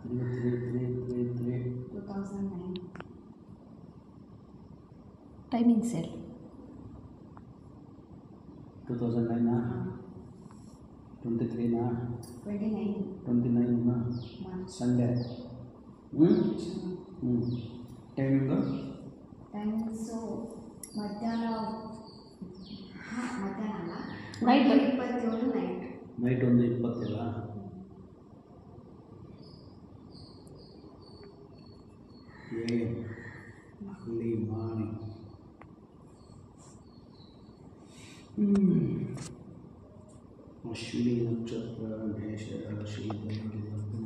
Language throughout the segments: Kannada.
2009 ಟೈಮಿಂಗ್ಸ್ ಹೇಳಿ. 2009 23 29 ಸಂಡೇ. ಟೈಮಿಂಗ್ಸು ಮಧ್ಯಾಹ್ನ ಅಲ್ಲ, ನೈಟ್ 27 ನೈಟ್ 1:27. ಅಲ್ಲಿ ಮಾರ್ನಿಂಗ್. ಅಶ್ವಿನಿ ನಕ್ಷತ್ರ ಮೇಷ ರಾಶಿ ಲಗ್ನ.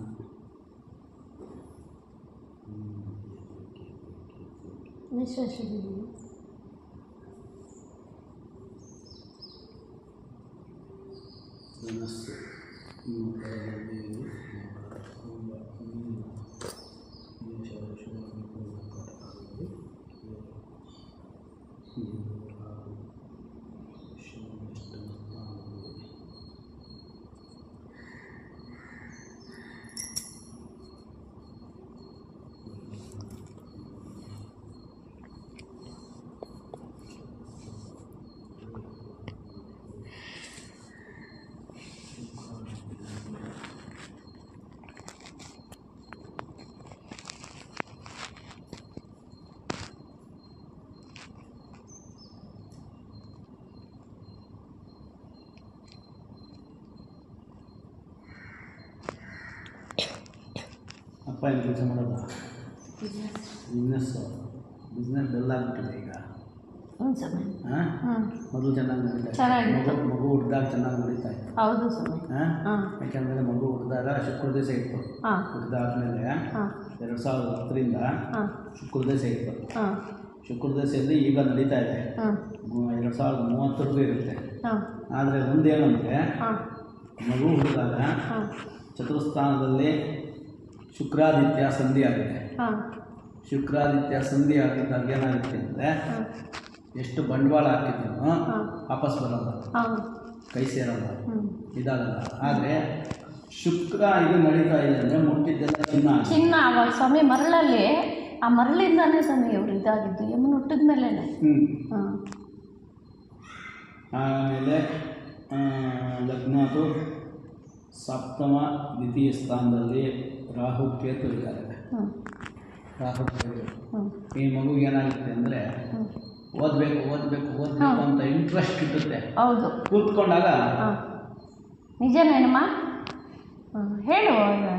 ಧನಸ್ಸು ಅಪ್ಪ ಏನು ಕೆಲಸ ಮಾಡೋದ? ಬಿಸ್ನೆಸ್ ಡಲ್ ಆಗಿಬಿಟ್ಟಿದೆ ಈಗ. ಮೊದಲು ಚೆನ್ನಾಗಿ ನಡೀತಾ, ಮಗು ಹುಟ್ಟಿದಾಗ ಚೆನ್ನಾಗಿ ನಡೀತಾ ಇತ್ತು. ಹೌದು ಸ್ವಾಮಿ. ಯಾಕೆಂದರೆ ಮಗು ಹುಟ್ಟಿದಾಗ ಶುಕ್ರ ದಶೆ ಇತ್ತು. ಹುಟ್ಟಿದಾದ್ಮೇಲೆ 2010ರಿಂದ ಶುಕ್ರ ದಶೆ ಇತ್ತು. ಶುಕ್ರ ದಶೆಯಲ್ಲಿ ಈಗ ನಡೀತಾ ಇದೆ. 2030ವರೆಗೂ ಇರುತ್ತೆ. ಆದರೆ ಒಂದೇನಂದರೆ ಮಗು ಹುಟ್ಟಿದಾಗ ಚತುರ್ಸ್ಥಾನದಲ್ಲಿ ಶುಕ್ರಾದಿತ್ಯ ಸಂಧಿ ಆಗಿದೆ. ಶುಕ್ರಾದಿತ್ಯ ಸಂಧಿ ಆಗಿದ್ದಾಗ ಏನಾಗುತ್ತೆ ಅಂದರೆ ಎಷ್ಟು ಬಂಡವಾಳ ಹಾಕಿದ್ರು ವಾಪಸ್ ಬರೋಲ್ಲ, ಕೈ ಸೇರಲ್ಲ, ಇದಾಗಲ್ಲ. ಆದರೆ ಶುಕ್ರ ಇದು ನಡೀತಾ ಇದೆ ಅಂದರೆ ಮುಟ್ಟಿದ್ದೆಲ್ಲ ಚಿನ್ನ ಅವಾಗ ಸ್ವಾಮಿ ಮರಳಲ್ಲಿ ಆ ಮರಳಿಂದಾನೇ ಸ್ವಾಮಿ ಅವರು ಇದಾಗಿದ್ದು ಯಮನ್ ಹುಟ್ಟಿದ ಮೇಲೆ. ಆಮೇಲೆ ಲಗ್ನದು ಸಪ್ತಮ ದ್ವಿತೀಯ ಸ್ಥಾನದಲ್ಲಿ ರಾಹು ಕೇತು ಇದ್ದಾರೆ. ರಾಹು ಕೇತು ಈ ಮಗುಗೆ ಏನಾಗುತ್ತೆ ಅಂದರೆ ಓದಬೇಕು ಅಂತ ಇಂಟ್ರೆಸ್ಟ್ ಇರುತ್ತೆ. ಹೌದು, ಕೂತ್ಕೊಂಡಾಗ ನಿಜನೇನಮ್ಮ ಹೇಳು.